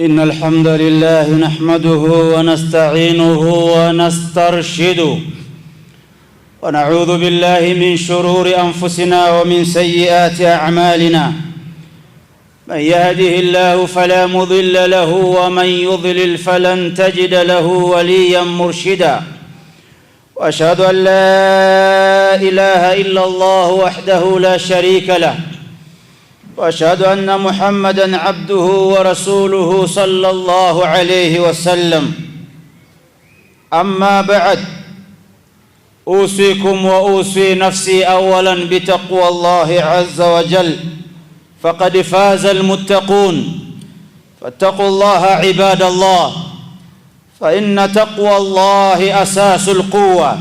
إن الحمد لله نحمده ونستعينه ونسترشده ونعوذ بالله من شرور أنفسنا ومن سيئات أعمالنا. من يهده الله فلا مضل له ومن يضلل فلن تجد له وليا مرشدا. وأشهد أن لا إله إلا الله وحده لا شريك له، وأشهد أن محمدًا عبده ورسوله صلى الله عليه وسلم. أما بعد، أوصيكم وأوصي نفسي أولاً بتقوى الله عز وجل، فقد فاز المتقون. فاتقوا الله عباد الله، فإن تقوى الله أساس القوة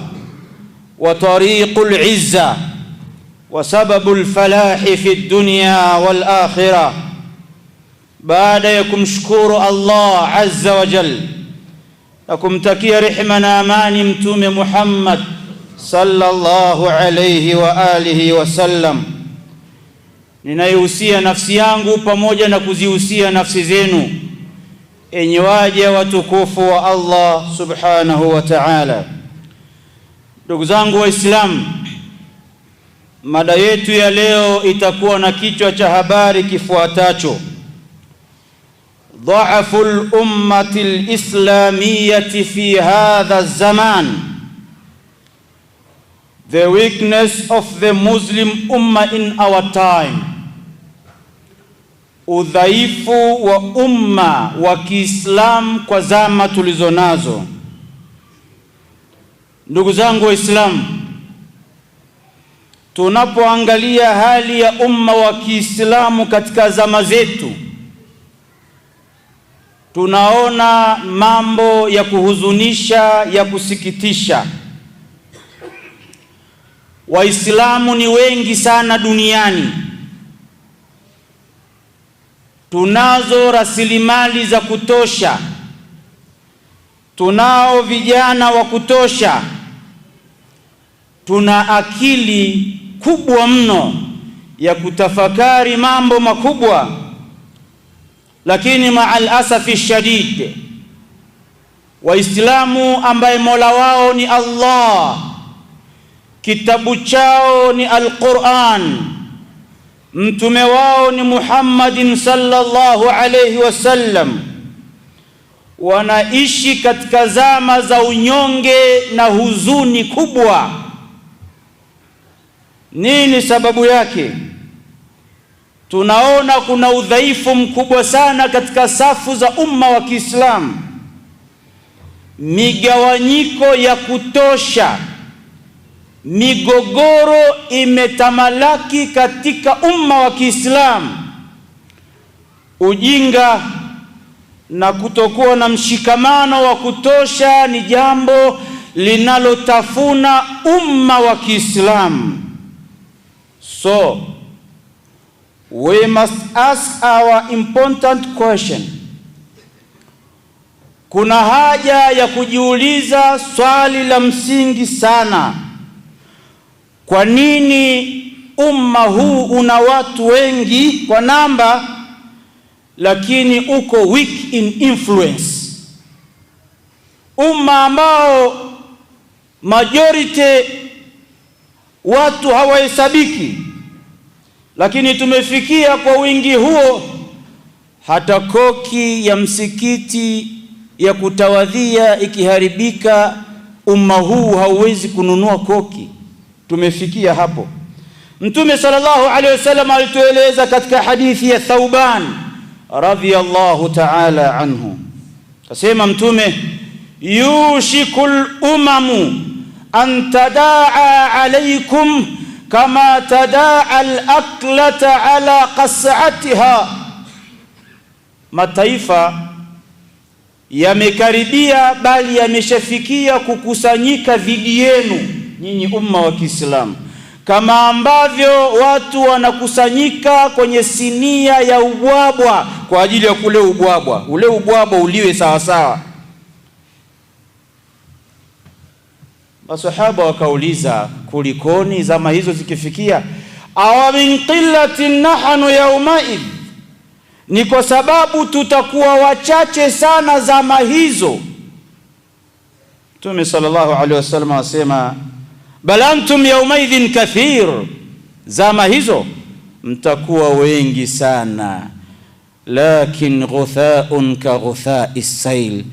وطريق العزة وسبب الفلاح في الدنيا والآخرة. baada ya kumshukuru Allah azza wa jal na kumtakia rehema na amani mtume Muhammad sallallahu alayhi wa alihi wasallam, ninaihusia nafsi yangu pamoja na kuzihusia nafsi zenu, enyi waja watukufu wa Allah subhanahu wa ta'ala. Ndugu zangu Waislamu, mada yetu ya leo itakuwa na kichwa cha habari kifuatacho: Dha'ful ummatil islamiyyati fi hadha zaman, the weakness of the Muslim ummah in our time. Udhaifu wa umma wa Kiislamu kwa zama tulizonazo. Ndugu zangu Waislamu, tunapoangalia hali ya umma wa Kiislamu katika zama zetu, tunaona mambo ya kuhuzunisha, ya kusikitisha. Waislamu ni wengi sana duniani, tunazo rasilimali za kutosha, tunao vijana wa kutosha, tuna akili kubwa mno ya kutafakari mambo makubwa, lakini ma'al asafi shadid, Waislamu ambaye Mola wao ni Allah, kitabu chao ni Al-Qur'an, mtume wao ni Muhammadin sallallahu alayhi wasallam, wanaishi katika zama za unyonge na huzuni kubwa. Nini sababu yake? Tunaona kuna udhaifu mkubwa sana katika safu za umma wa Kiislamu, migawanyiko ya kutosha, migogoro imetamalaki katika umma wa Kiislamu, ujinga na kutokuwa na mshikamano wa kutosha ni jambo linalotafuna umma wa Kiislamu. So we must ask our important question. Kuna haja ya kujiuliza swali la msingi sana: kwa nini umma huu una watu wengi kwa namba, lakini uko weak in influence? Umma ambao majority watu hawahesabiki, lakini tumefikia kwa wingi huo hata koki ya msikiti ya kutawadhia ikiharibika, umma huu hauwezi kununua koki. Tumefikia hapo. Mtume sallallahu alaihi wasallam alitueleza katika hadithi ya Thauban radhiyallahu ta'ala anhu, kasema Mtume, yushikul umamu an tadaa alaykum kama tadaa al-aklata ala qas'atiha, mataifa yamekaribia bali yameshafikia kukusanyika dhidi yenu nyinyi umma wa Kiislamu, kama ambavyo watu wanakusanyika kwenye sinia ya ubwabwa kwa ajili ya kule ubwabwa, ule ubwabwa uliwe sawa sawa. Masahaba wakauliza, kulikoni zama hizo zikifikia? Awa min qillatin nahnu yawmaid, ni kwa sababu tutakuwa wachache sana zama hizo. Mtume sallallahu alaihi wasallam asema, bal antum yawmaidhin kathir, zama hizo mtakuwa wengi sana, lakin ghuthaun ka ghuthai sail,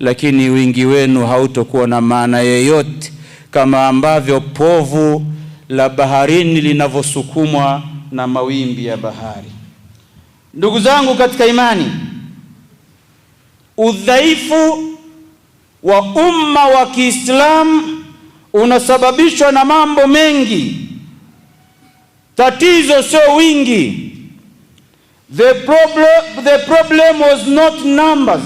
lakini wingi wenu hautokuwa na maana yoyote, kama ambavyo povu la baharini linavyosukumwa na mawimbi ya bahari. Ndugu zangu katika imani, udhaifu wa umma wa Kiislamu unasababishwa na mambo mengi. Tatizo sio wingi. The problem was not numbers.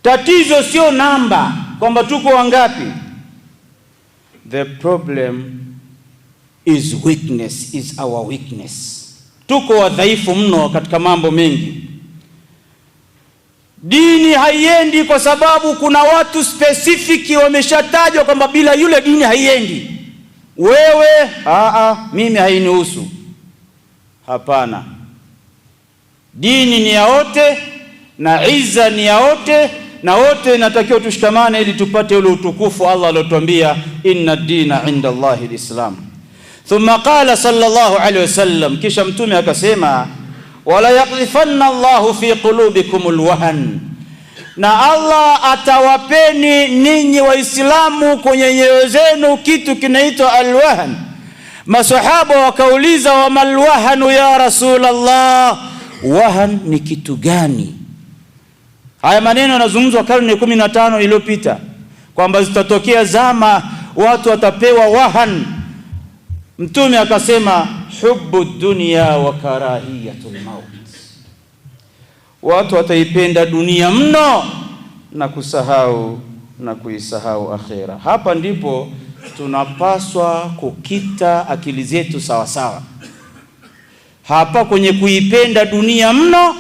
Tatizo sio namba kwamba tuko wangapi. The problem is weakness, is our weakness. Tuko wadhaifu mno katika mambo mengi. Dini haiendi kwa sababu kuna watu specific wameshatajwa kwamba bila yule dini haiendi. Wewe mimi hainihusu. Hapana. Dini ni ya wote na izza ni ya wote, na wote inatakiwa tushikamane ili tupate ule utukufu Allah aliyotuambia, inna dina inda Allahi alislam. Thumma qala sallallahu alaihi wasallam, kisha mtume akasema, wala yaqdhifanna Allahu fi qulubikumul wahan, na Allah atawapeni ninyi waislamu kwenye nyoyo zenu kitu kinaitwa alwahan. Masahaba wakauliza, wa malwahanu ya Rasulullah, wahan ni kitu gani? Haya maneno yanazungumzwa karne 15 iliyopita kwamba zitatokea zama watu watapewa wahan. Mtume akasema, hubbu dunya wa karahiyatul maut, watu wataipenda dunia mno na kuisahau akhera. Hapa ndipo tunapaswa kukita akili zetu sawa sawa, hapa kwenye kuipenda dunia mno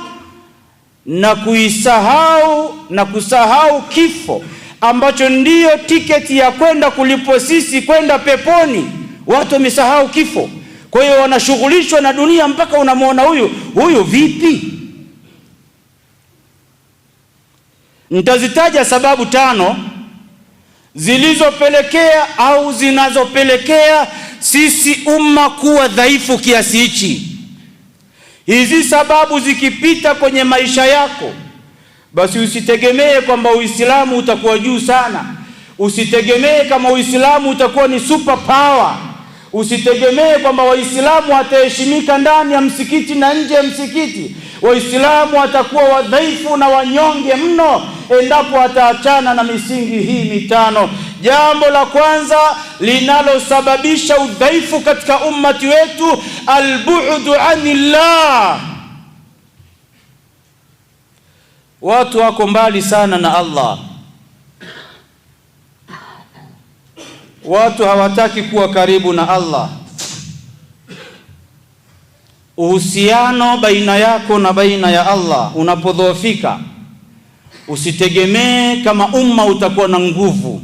na kusahau kifo ambacho ndiyo tiketi ya kwenda kulipo sisi kwenda peponi. Watu wamesahau kifo, kwa hiyo wanashughulishwa na dunia mpaka unamwona huyu vipi. Nitazitaja sababu 5 zilizopelekea au zinazopelekea sisi umma kuwa dhaifu kiasi hichi. Hizi sababu zikipita kwenye maisha yako, basi usitegemee kwamba Uislamu utakuwa juu sana. Usitegemee kama Uislamu utakuwa ni super power. Usitegemee kwamba Waislamu wataheshimika ndani ya msikiti na nje ya msikiti. Waislamu watakuwa wadhaifu na wanyonge mno endapo wataachana na misingi hii 5. Jambo la kwanza linalosababisha udhaifu katika ummati wetu, albu'du anillah. Watu wako mbali sana na Allah. Watu hawataki kuwa karibu na Allah. Uhusiano baina yako na baina ya Allah unapodhoofika, usitegemee kama umma utakuwa na nguvu.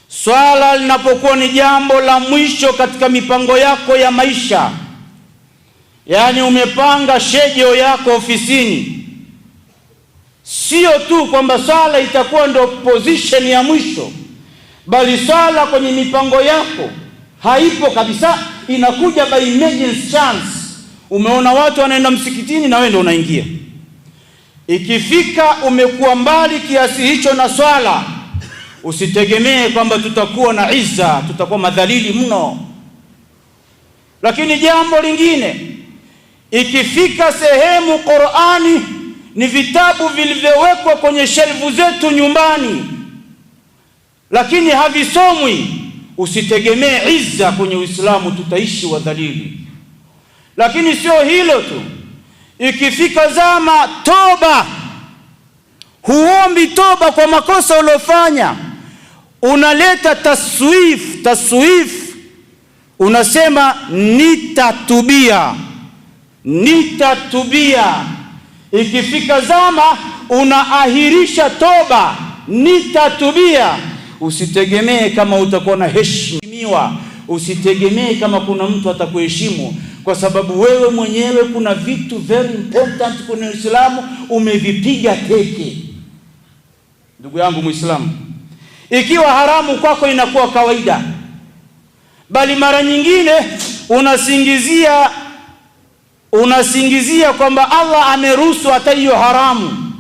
Swala linapokuwa ni jambo la mwisho katika mipango yako ya maisha, yani umepanga schedule yako ofisini, sio tu kwamba swala itakuwa ndio position ya mwisho, bali swala kwenye mipango yako haipo kabisa, inakuja by emergency chance. Umeona watu wanaenda msikitini na wewe ndio unaingia. Ikifika umekuwa mbali kiasi hicho na swala, usitegemee kwamba tutakuwa na izza, tutakuwa madhalili mno. Lakini jambo lingine, ikifika sehemu Qur'ani ni vitabu vilivyowekwa kwenye shelfu zetu nyumbani, lakini havisomwi, usitegemee izza kwenye Uislamu, tutaishi wadhalili. Lakini sio hilo tu, ikifika zama toba, huombi toba kwa makosa uliofanya, unaleta taswif, unasema nitatubia. Ikifika zama unaahirisha toba, nitatubia. Usitegemee kama utakuwa na heshimiwa, usitegemee kama kuna mtu atakuheshimu, kwa sababu wewe mwenyewe kuna vitu very important kwenye Uislamu umevipiga teke. Ndugu yangu Muislamu, ikiwa haramu kwako inakuwa kawaida, bali mara nyingine unasingizia kwamba Allah ameruhusu hata hiyo haramu,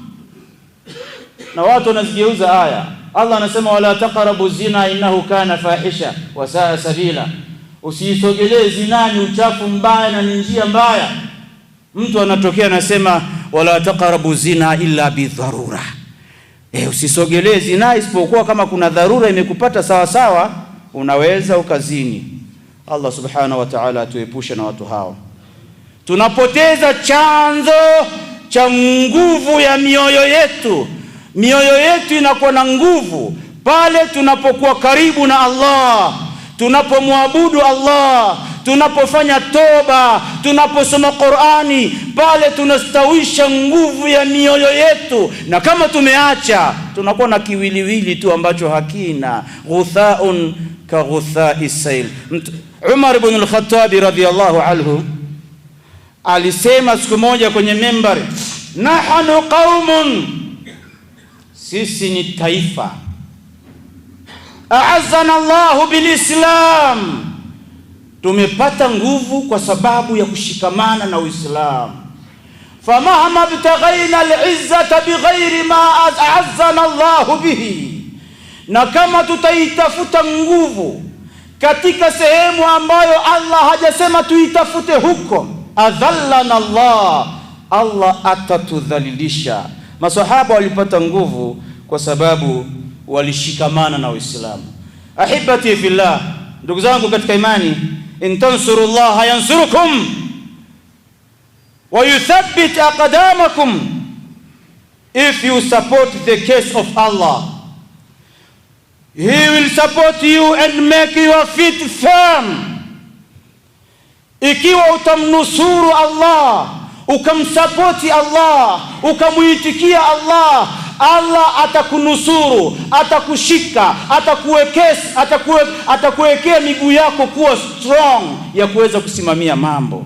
na watu wanazigeuza aya. Allah anasema wala taqrabu zina innahu kana fahisha wa saa sabila, usisogelee zina, ni uchafu mbaya na ni njia mbaya. Mtu anatokea anasema wala taqrabu zina illa bi dharura, usisogelee zina isipokuwa kama kuna dharura imekupata sawa sawa, unaweza ukazini. Allah subhanahu wa ta'ala atuepushe na watu hao. Tunapoteza chanzo cha nguvu ya mioyo yetu. Mioyo yetu inakuwa na nguvu pale tunapokuwa karibu na Allah, tunapomwabudu Allah, tunapofanya toba, tunaposoma Qur'ani, pale tunastawisha nguvu ya mioyo yetu. Na kama tumeacha, tunakuwa na kiwiliwili tu ambacho hakina, ghuthaun ka ghuthai sayl. Umar ibn al-Khattab radhiyallahu anhu alisema siku moja kwenye membari, nahnu qaumun, sisi ni taifa, a'azzana Allahu bilislam, tumepata nguvu kwa sababu ya kushikamana na Uislamu. Famahma btaghaina al-izzata bighairi ma a'azzana Allahu bihi, na kama tutaitafuta nguvu katika sehemu ambayo Allah hajasema tuitafute huko, adhallana Allah atatudhalilisha. Masahaba walipata nguvu kwa sababu walishikamana na Uislamu. Ahibati fillah, ndugu zangu katika imani, in tansurullaha yansurukum wa yuthabbit aqdamakum. If you support the case of Allah, He will support you and make your feet firm. Ikiwa utamnusuru Allah, ukamsapoti Allah, ukamuitikia Allah, Allah atakunusuru, atakushika, atakuwekea miguu yako kuwa strong ya kuweza kusimamia mambo.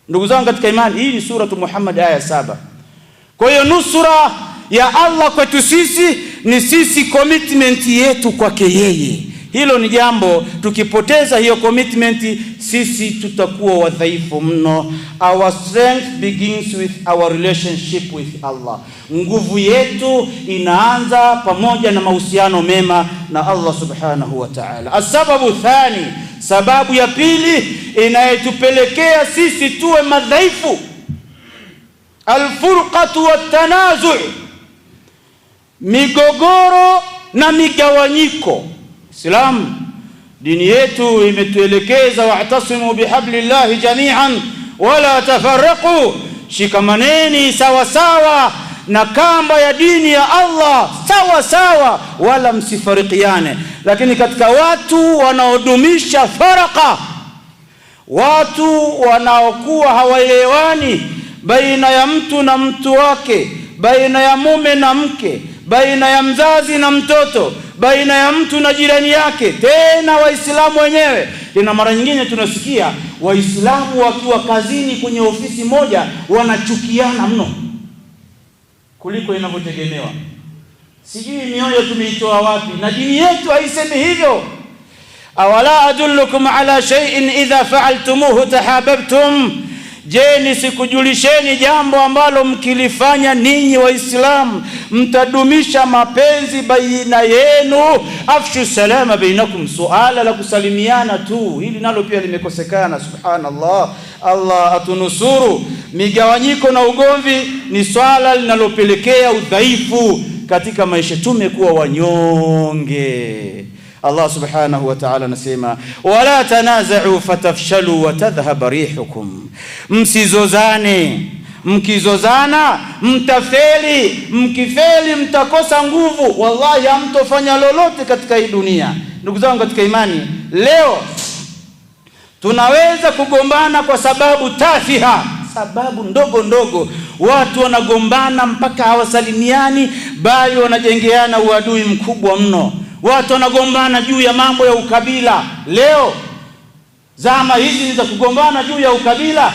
Ndugu zangu katika imani, hii ni suratu Muhammad aya 7. Kwa hiyo nusura ya Allah kwetu sisi ni sisi commitment yetu kwake yeye. Hilo ni jambo, tukipoteza hiyo commitment sisi tutakuwa wadhaifu mno. Our strength begins with our relationship with Allah. Nguvu yetu inaanza pamoja na mahusiano mema na Allah subhanahu wa ta'ala. Asababu thani, sababu ya pili inayotupelekea sisi tuwe madhaifu, alfurqatu wattanazu', migogoro na migawanyiko. Islam, dini yetu imetuelekeza wa'tasimu bihablillahi jami'an wala tafarraqu, shikamaneni sawa sawa na kamba ya dini ya Allah sawa sawa, wala msifarikiane. Lakini katika watu wanaodumisha faraka, watu wanaokuwa hawaelewani baina ya mtu na mtu wake, baina ya mume na mke, baina ya mzazi na mtoto, baina ya mtu na jirani yake, tena Waislamu wenyewe. Tena mara nyingine tunasikia Waislamu wakiwa kazini kwenye ofisi moja wanachukiana mno kuliko inavyotegemewa. Sijui mioyo tumeitoa wapi, na dini yetu haisemi hivyo. Awala adullukum ala shay'in idha fa'altumuhu tahabbtum, je, nisikujulisheni jambo ambalo mkilifanya ninyi Waislamu mtadumisha mapenzi baina yenu? Afshu salama bainakum, suala la kusalimiana tu, hili nalo pia limekosekana. Subhanallah, Allah atunusuru. Migawanyiko na ugomvi ni swala linalopelekea udhaifu katika maisha tumekuwa wanyonge. Allah subhanahu wa ta'ala anasema, wala tanaza'u fatafshalu wa tadhhab rihukum, msizozane, mkizozana mtafeli, mkifeli mtakosa nguvu, wallahi hamtofanya lolote katika hii dunia. Ndugu zangu katika imani, leo tunaweza kugombana kwa sababu tafiha, sababu ndogo ndogo. Watu wanagombana mpaka hawasalimiani, bali wanajengeana uadui mkubwa mno. Watu wanagombana juu ya mambo ya ukabila. Leo zama hizi ni za kugombana juu ya ukabila,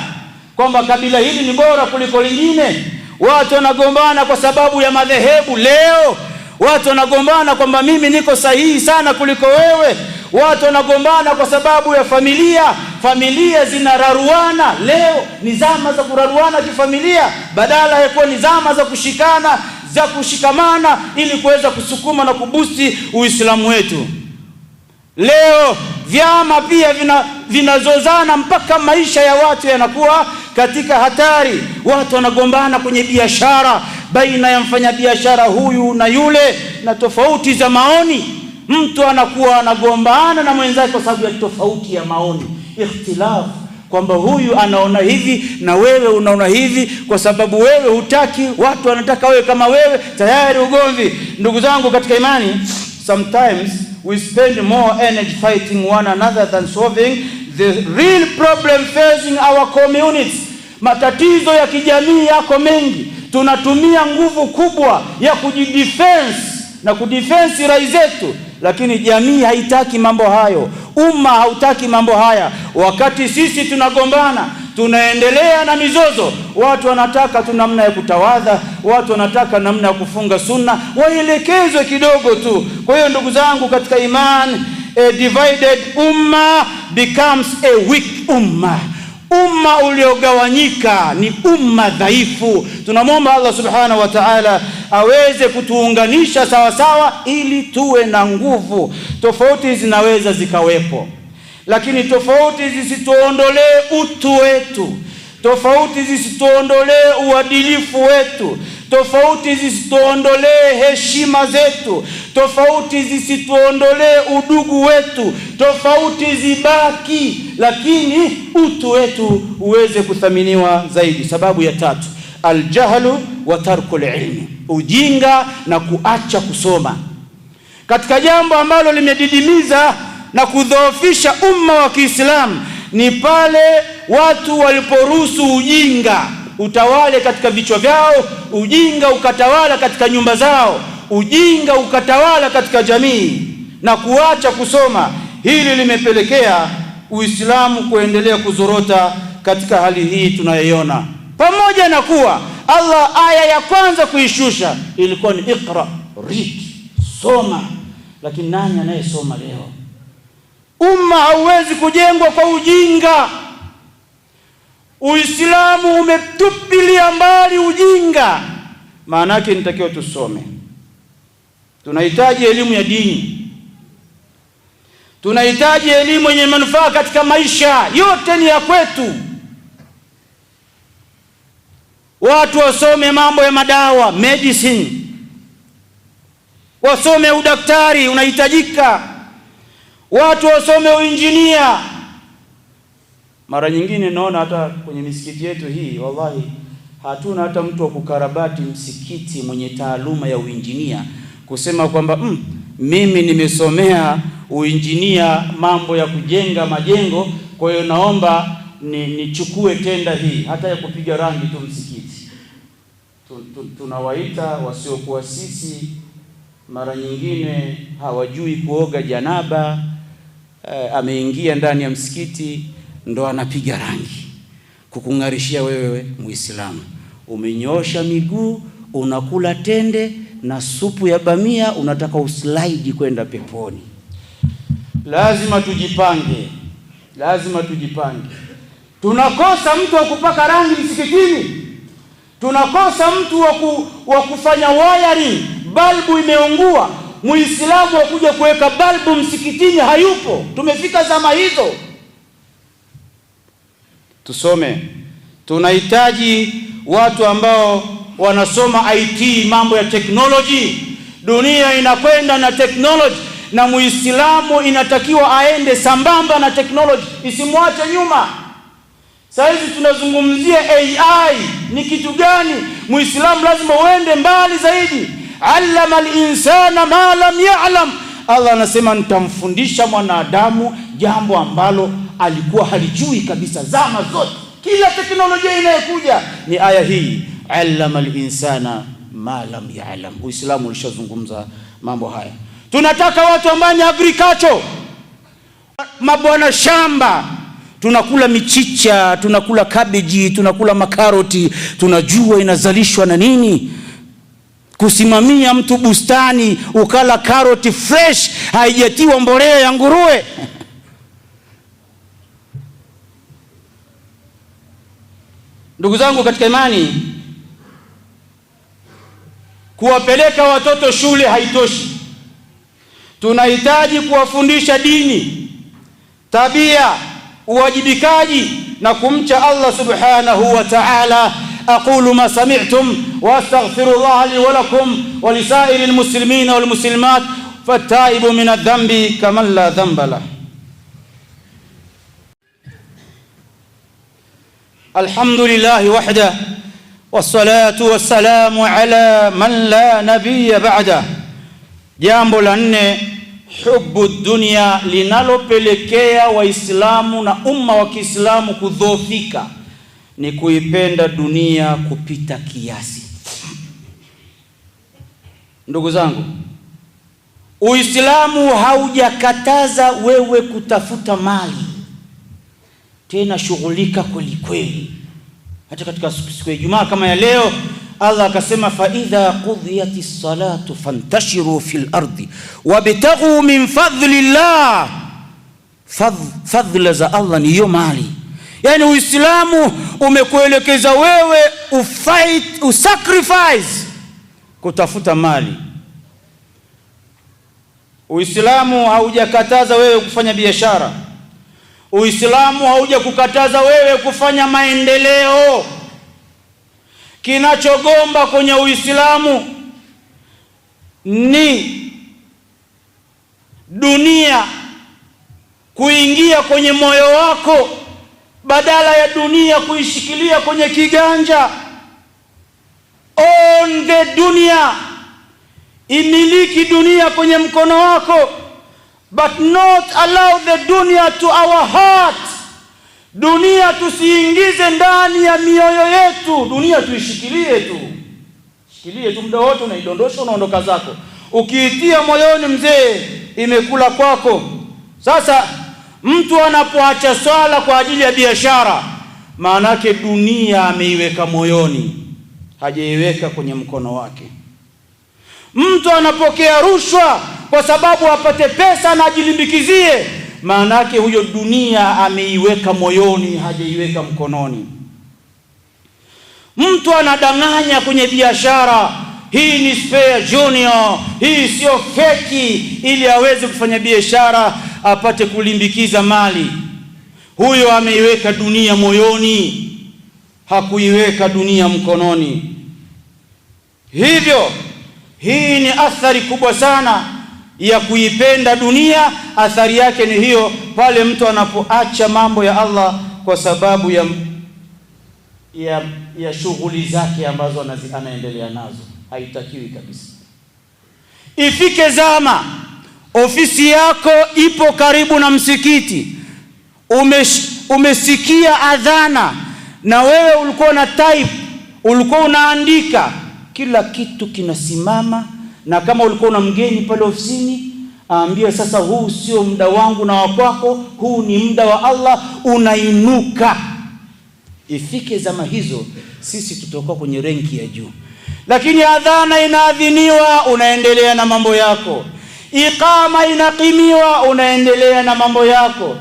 kwamba kabila hili ni bora kuliko lingine. Watu wanagombana kwa sababu ya madhehebu. Leo watu wanagombana kwamba mimi niko sahihi sana kuliko wewe. Watu wanagombana kwa sababu ya familia. Familia zinararuana. Leo ni zama za kuraruana kifamilia, badala ya kuwa ni zama za kushikana, za kushikamana ili kuweza kusukuma na kubusti Uislamu wetu. Leo vyama pia vinazozana mpaka maisha ya watu yanakuwa katika hatari. Watu wanagombana kwenye biashara, baina ya mfanyabiashara huyu na yule, na tofauti za maoni. Mtu anakuwa anagombana na mwenzake kwa sababu ya tofauti ya maoni, ikhtilaf, kwamba huyu anaona hivi na wewe unaona hivi, kwa sababu wewe hutaki, watu wanataka wewe kama wewe, tayari ugomvi. Ndugu zangu katika imani, sometimes we spend more energy fighting one another than solving the real problem facing our communities. Matatizo ya kijamii yako mengi, tunatumia nguvu kubwa ya kujidefense na kudefense rai zetu, lakini jamii haitaki mambo hayo, umma hautaki mambo haya. Wakati sisi tunagombana, tunaendelea na mizozo, watu wanataka tu namna ya kutawadha, watu wanataka namna ya kufunga sunna, waelekezwe kidogo tu. Kwa hiyo ndugu zangu katika imani, a divided umma becomes a weak umma. Umma uliogawanyika ni umma dhaifu. Tunamwomba Allah subhanahu wa ta'ala aweze kutuunganisha sawa sawa ili tuwe na nguvu. Tofauti zinaweza zikawepo, lakini tofauti zisituondolee utu wetu, tofauti zisituondolee uadilifu wetu, tofauti zisituondolee heshima zetu, tofauti zisituondolee udugu wetu. Tofauti zibaki, lakini utu wetu uweze kuthaminiwa zaidi. Sababu ya tatu, aljahlu wa tarkul ilmi, ujinga na kuacha kusoma. Katika jambo ambalo limedidimiza na kudhoofisha umma wa Kiislamu ni pale watu waliporuhusu ujinga utawale katika vichwa vyao, ujinga ukatawala katika nyumba zao, ujinga ukatawala katika jamii na kuacha kusoma. Hili limepelekea Uislamu kuendelea kuzorota katika hali hii tunayoiona. Pamoja na kuwa Allah aya ya kwanza kuishusha ilikuwa ni iqra, read, soma, lakini nani anayesoma leo? Umma hauwezi kujengwa kwa ujinga. Uislamu umetupilia mbali ujinga. Maana yake nitakiwa tusome. Tunahitaji elimu ya dini, tunahitaji elimu yenye manufaa katika maisha. Yote ni ya kwetu. Watu wasome mambo ya madawa, medicine, wasome udaktari, unahitajika. Watu wasome uinjinia. Mara nyingine naona hata kwenye misikiti yetu hii, wallahi hatuna hata mtu wa kukarabati msikiti mwenye taaluma ya uinjinia, kusema kwamba mimi nimesomea uinjinia, mambo ya kujenga majengo, kwa hiyo naomba nichukue tenda hii, hata ya kupiga rangi tu msikiti. Tunawaita wasiokuwa sisi, mara nyingine hawajui kuoga janaba, ameingia ndani ya msikiti ndo anapiga rangi kukung'arishia wewe Muislamu. Umenyosha miguu, unakula tende na supu ya bamia, unataka uslide kwenda peponi. Lazima tujipange, lazima tujipange. Tunakosa mtu wa kupaka rangi msikitini, tunakosa mtu wa kufanya wiring, balbu imeungua, Muislamu wa kuja kuweka balbu msikitini hayupo. Tumefika zama hizo. Tusome. Tunahitaji watu ambao wanasoma IT, mambo ya technology, Dunia inakwenda na technology, na Muislamu inatakiwa aende sambamba na technology, isimwache nyuma. Sasa hivi tunazungumzia AI ni kitu gani? Muislamu lazima uende mbali zaidi. Allama al-insana ma lam ya'lam. Allah anasema nitamfundisha mwanadamu jambo ambalo alikuwa halijui kabisa zama zote. Kila teknolojia inayokuja ni aya hii, allama al-insana ma lam ya'lam. Uislamu ulishazungumza mambo haya. Tunataka watu ambao ni agriculture, mabwana shamba. Tunakula michicha, tunakula cabbage, tunakula makaroti, tunajua inazalishwa na nini. Kusimamia mtu bustani ukala karoti fresh, haijatiwa mbolea ya nguruwe. Ndugu zangu katika imani, kuwapeleka watoto shule haitoshi. Tunahitaji kuwafundisha dini, tabia, uwajibikaji na kumcha Allah subhanahu wa ta'ala. أقول ما سمعتم وأستغفر الله لي ولكم ولسائر المسلمين والمسلمات فالتائب من الذنب كمن لا ذنب له. الحمد لله وحده والصلاة والسلام على من لا نبي بعده. Jambo la nne, hubu dunia, linalopelekea waislamu na umma wa Kiislamu kudhoofika, ni kuipenda dunia kupita kiasi. Ndugu zangu, Uislamu haujakataza wewe kutafuta mali, tena shughulika kweli kweli. Hata katika siku ya Ijumaa kama ya leo, Allah akasema fa idha qudiyatis salatu fantashiru fil ardi wabtaghu min fadlillah. Fadhila za Allah ni hiyo mali. Yani Uislamu umekuelekeza wewe ufight, usacrifice kutafuta mali. Uislamu haujakataza wewe kufanya biashara. Uislamu haujakukataza wewe kufanya maendeleo. Kinachogomba kwenye Uislamu ni dunia kuingia kwenye moyo wako, badala ya dunia kuishikilia kwenye kiganja. Own the dunia, imiliki dunia kwenye mkono wako, but not allow the dunia to our heart. Dunia tusiingize ndani ya mioyo yetu. Dunia tuishikilie tu, shikilie tu muda wote, unaidondosha unaondoka zako. Ukiitia moyoni, mzee, imekula kwako. Sasa mtu anapoacha swala kwa ajili ya biashara, maana yake dunia ameiweka moyoni, hajaiweka kwenye mkono wake. Mtu anapokea rushwa kwa sababu apate pesa na ajilimbikizie, maana yake huyo dunia ameiweka moyoni, hajaiweka mkononi. Mtu anadanganya kwenye biashara, hii ni spare junior, hii sio feki, ili aweze kufanya biashara apate kulimbikiza mali. Huyo ameiweka dunia moyoni, hakuiweka dunia mkononi. Hivyo hii ni athari kubwa sana ya kuipenda dunia. Athari yake ni hiyo, pale mtu anapoacha mambo ya Allah kwa sababu ya shughuli zake ambazo anaendelea nazo. Haitakiwi kabisa. Ifike zama ofisi yako ipo karibu na msikiti, umesikia adhana, na wewe ulikuwa na type, ulikuwa unaandika, kila kitu kinasimama. Na kama ulikuwa na mgeni pale ofisini, aambie sasa, huu sio muda wangu na wako, huu ni muda wa Allah, unainuka. Ifike zama hizo, sisi tutakuwa kwenye renki ya juu. Lakini adhana inaadhiniwa, unaendelea na mambo yako. Iqama inaqimiwa, unaendelea na mambo yako.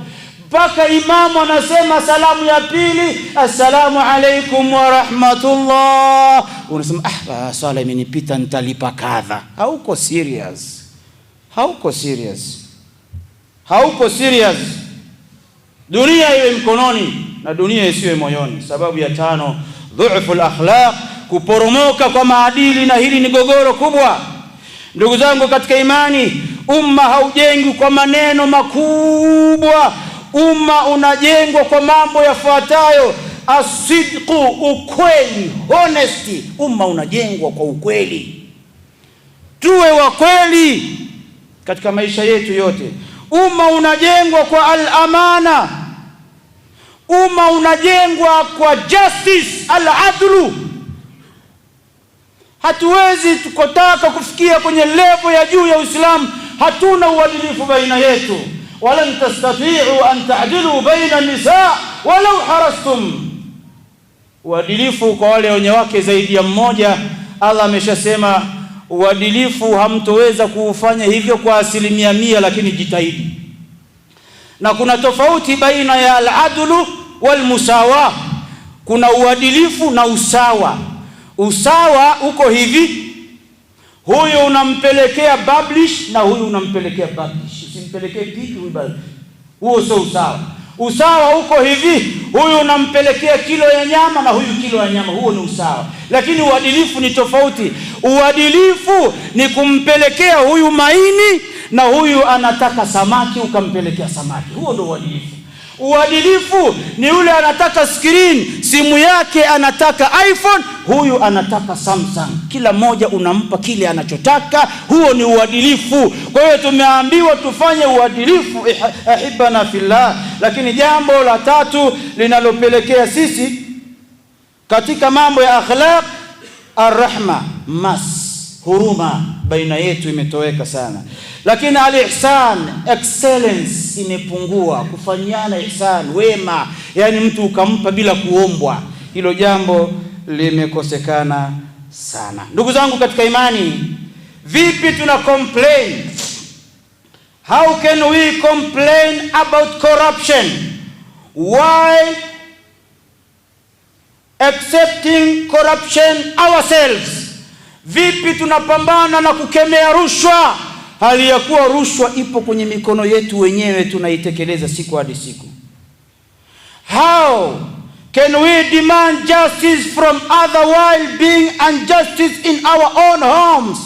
Mpaka imamu anasema salamu ya pili, assalamu alaikum wa rahmatullah, unasema swala imenipita, nitalipa kadha. Hauko serious. Hauko serious. Hauko serious. Dunia iwe mkononi na dunia isiwe moyoni. Sababu ya tano, dhu'ful akhlaq, kuporomoka kwa maadili, na hili ni gogoro kubwa. Ndugu zangu katika imani, umma haujengwi kwa maneno makubwa. Umma unajengwa kwa mambo yafuatayo: asidqu, ukweli, honesty. Umma unajengwa kwa ukweli. Tuwe wa kweli katika maisha yetu yote. Umma unajengwa kwa al-amana. Umma unajengwa kwa justice, al-adlu. Hatuwezi tukotaka kufikia kwenye level ya juu ya Uislamu hatuna uadilifu baina yetu. Walan tastati'u an ta'dilu baina an-nisaa walau harastum. Uadilifu kwa wale wenye wake zaidi ya mmoja, Allah ameshasema uadilifu hamtoweza kuufanya hivyo kwa 100%, lakini jitahidi. Na kuna tofauti baina ya al-adlu wal-musawa. Kuna uadilifu na usawa. Usawa uko hivi: huyu unampelekea publish na huyu unampelekea publish. Usimpelekee piki huyu bali. Huo sio usawa. Usawa uko hivi: huyu unampelekea kilo ya nyama na huyu kilo ya nyama. Huo ni usawa. Lakini uadilifu ni tofauti. Uadilifu ni kumpelekea huyu maini na huyu anataka samaki, ukampelekea samaki. Huo ndio uadilifu. Uadilifu ni yule anataka screen, simu yake anataka iPhone, huyu anataka Samsung. Kila moja unampa kile anachotaka. Huo ni uadilifu. Kwa hiyo tumeambiwa tufanye uadilifu, ahibana fillah. Lakini jambo la tatu linalopelekea sisi katika mambo ya akhlaq, arrahma, huruma baina yetu imetoweka sana. Lakini al-ihsan, excellence, imepungua. Kufanyana ihsan, wema, yani mtu ukampa bila kuombwa, hilo jambo limekosekana sana. Ndugu zangu katika imani, vipi tuna complain? How can we complain about corruption while accepting corruption ourselves? Vipi tunapambana na kukemea rushwa hali ya kuwa rushwa ipo kwenye mikono yetu wenyewe, tunaitekeleza siku hadi siku? How can we demand justice from other while being injustice in our own homes?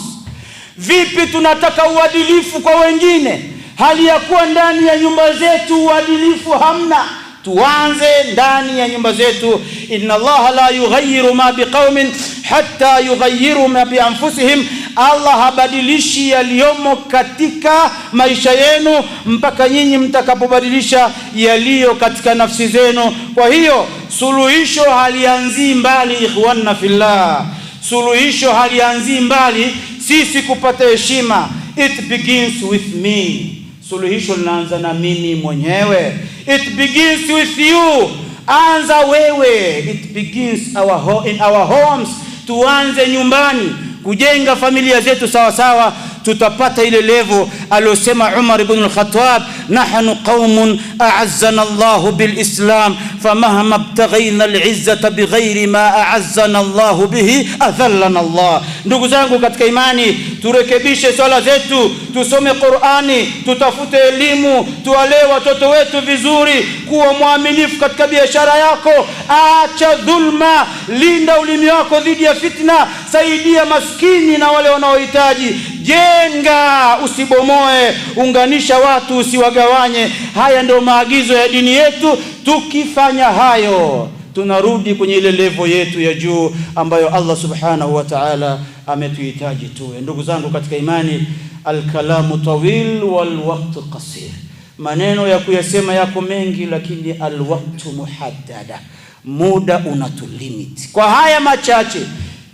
Vipi tunataka uadilifu kwa wengine hali ya kuwa ndani ya nyumba zetu uadilifu hamna? Tuanze ndani ya nyumba zetu. Inna Allaha la yughayyiru ma biqaumin hatta yughayyiru ma bi anfusihim. Allah habadilishi yaliyomo katika maisha yenu mpaka nyinyi mtakapobadilisha yaliyo katika nafsi zenu. Kwa hiyo suluhisho halianzi mbali, ikhwanna fillah. Suluhisho halianzi mbali sisi kupata heshima. It begins with me. Suluhisho linaanza na mimi mwenyewe. It begins with you. Anza wewe. It begins in our homes. Tuanze nyumbani kujenga familia zetu sawa sawa, tutapata ile level aliyosema Umar ibn al-Khattab: nahnu qaumun a'azzana Allahu bil Islam famahma ibtaghayna al-izzata bighairi ma a'azzana Allahu bihi adhallana Allah. Ndugu zangu katika imani, turekebishe swala zetu, tusome Qur'ani, tutafute elimu, tuwalee watoto wetu vizuri, kuwa mwaminifu katika biashara yako, acha dhulma, linda ulimi wako dhidi ya fitna, saidia maskini na wale wanaohitaji, jenga usibomoe, unganisha watu usiwagawanye. Haya ndio maagizo ya dini yetu. Tukifanya hayo tunarudi kwenye ile level yetu ya juu ambayo Allah subhanahu wa ta'ala ametuhitaji tuwe. Ndugu zangu katika imani, al-kalamu tawil wal waqtu qasir. Maneno ya kuyasema yako mengi, lakini al-waqtu muhaddada, muda unatulimit. Kwa haya machache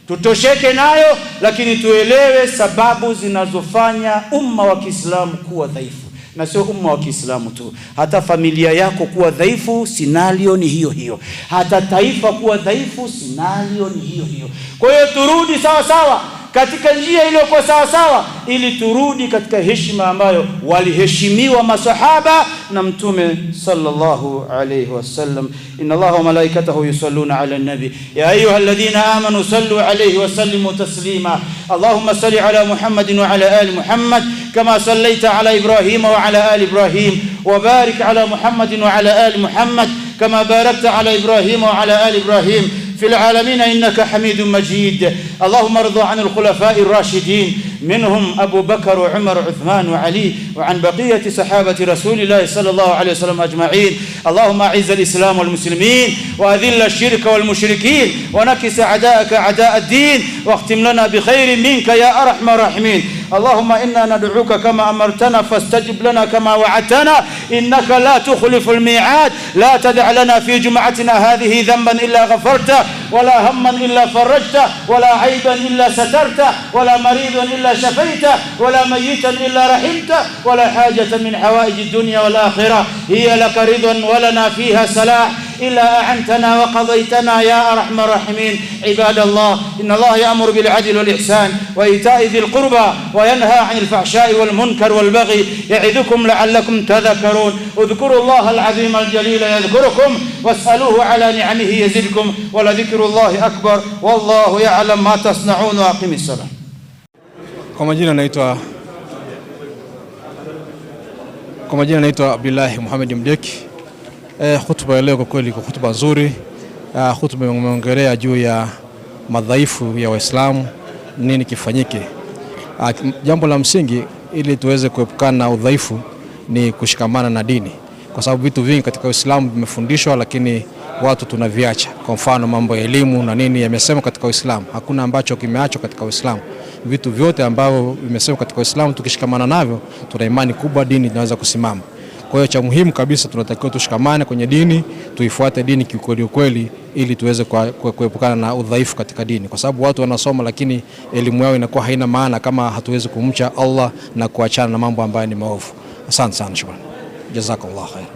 tutosheke nayo, lakini tuelewe sababu zinazofanya umma wa Kiislamu kuwa dhaifu. Na sio umma wa Kiislamu tu, hata familia yako kuwa dhaifu, scenario ni hiyo hiyo. Hata taifa kuwa dhaifu, scenario ni hiyo hiyo. Kwa hiyo turudi sawa sawa katika njia iliyokuwa sawa sawa, ili turudi katika heshima ambayo waliheshimiwa masahaba na Mtume sallallahu alayhi wasallam. Inna Allaha wa malaikatahu yusalluna ala an-nabi ya ayyuhalladhina amanu sallu alayhi wa sallimu taslima. Allahumma salli ala Muhammadin wa ala ali Muhammad kama sallaita ala Ibrahim wa ala ali Ibrahim, wa barik ala Muhammadin wa ala ali Muhammad kama barakta ala Ibrahim wa ala ali Ibrahim في العالمين إنك حميد مجيد. اللهم ارض عن الخلفاء الراشدين منهم أبو بكر وعمر وعثمان وعلي وعن بقية صحابة رسول الله صلى الله عليه وسلم أجمعين. اللهم أعز الإسلام والمسلمين وأذل الشرك والمشركين ونكس أعداءك أعداء الدين واختم لنا بخير منك يا أرحم الراحمين. اللهم إنا ندعوك كما أمرتنا فاستجب لنا كما وعدتنا إنك لا تخلف الميعاد. لا تدع لنا في جمعتنا هذه ذنبا إلا غفرته ولا هما إلا فرجته ولا عيبا إلا سترته ولا مريضا إلا شفيته ولا ميتا إلا رحمته ولا حاجة من حوائج الدنيا والآخرة هي لك رضا ولنا فيها صلاح إلا أعنتنا وقضيتنا يا أرحم الراحمين. عباد الله، إن الله يأمر بالعدل والإحسان وإيتاء ذي القربى وينهى عن الفحشاء والمنكر والبغي يعظكم لعلكم تذكرون. اذكروا الله العظيم الجليل يذكركم واسألوه على نعمه يزدكم ولذكر الله أكبر والله يعلم ما تصنعون. وأقم الصلاة. Kwa majina naitwa Abdullah Muhammad Mdeki. Hutuba leo kwa kweli kwa hutuba nzuri. Hutuba imeongelea juu ya madhaifu ya Waislamu, nini kifanyike. Jambo la msingi ili tuweze kuepukana na udhaifu ni kushikamana na dini, kwa sababu vitu vingi katika Uislamu vimefundishwa lakini watu tunaviacha. Kwa mfano mambo ya elimu na nini yamesema katika Uislamu, hakuna ambacho kimeachwa katika Uislamu. Vitu vyote ambavyo vimesema katika Uislamu tukishikamana navyo, tuna imani kubwa dini inaweza kusimama. Kwa hiyo cha muhimu kabisa tunatakiwa tushikamane kwenye dini, tuifuate dini kiukweli ukweli ili tuweze kuepukana na udhaifu katika dini, kwa sababu watu wanasoma lakini elimu yao inakuwa haina maana kama hatuwezi kumcha Allah na kuachana na mambo ambayo ni maovu. Asante sana, shukrani. Jazakallahu khair.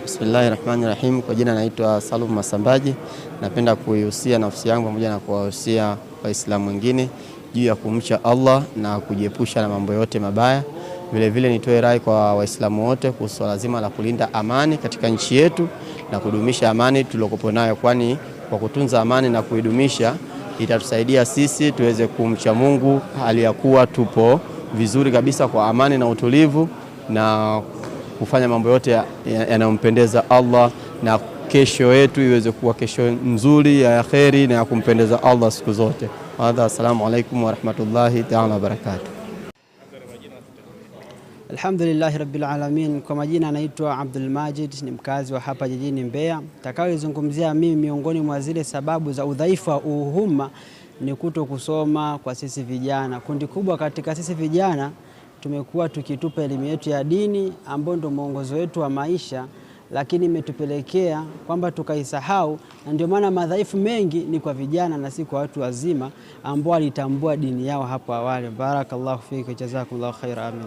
Bismillahirrahmanirrahim. Kwa jina naitwa Salum Masambaji. Napenda kuihusia nafsi yangu pamoja na kuwahusia Waislamu wengine juu ya kumcha Allah na kujiepusha na mambo yote mabaya. Vile vile nitoe rai kwa Waislamu wote kuhusu lazima la kulinda amani katika nchi yetu na kudumisha amani tuliyokuwa nayo, kwani kwa kutunza amani na kuidumisha itatusaidia sisi tuweze kumcha Mungu hali ya kuwa tupo vizuri kabisa kwa amani na utulivu na kufanya mambo yote yanayompendeza Allah, na kesho yetu iweze kuwa kesho nzuri ya kheri na ya kumpendeza Allah siku zote. Assalamu alaikum wa rahmatullahi ta'ala wa barakatuh. Alhamdulillahi rabbil alamin. Kwa majina naitwa Abdul Majid, ni mkazi wa hapa jijini Mbeya. Nitakayozungumzia mimi miongoni mwa zile sababu za udhaifu wa umma ni kuto kusoma kwa sisi vijana. Kundi kubwa katika sisi vijana tumekuwa tukitupa elimu yetu ya dini ambayo ndio mwongozo wetu wa maisha, lakini imetupelekea kwamba tukaisahau, na ndio maana madhaifu mengi ni kwa vijana na si kwa watu wazima ambao walitambua dini yao hapo awali. Barakallahu fiki, jazakumullahu khaira. Amin.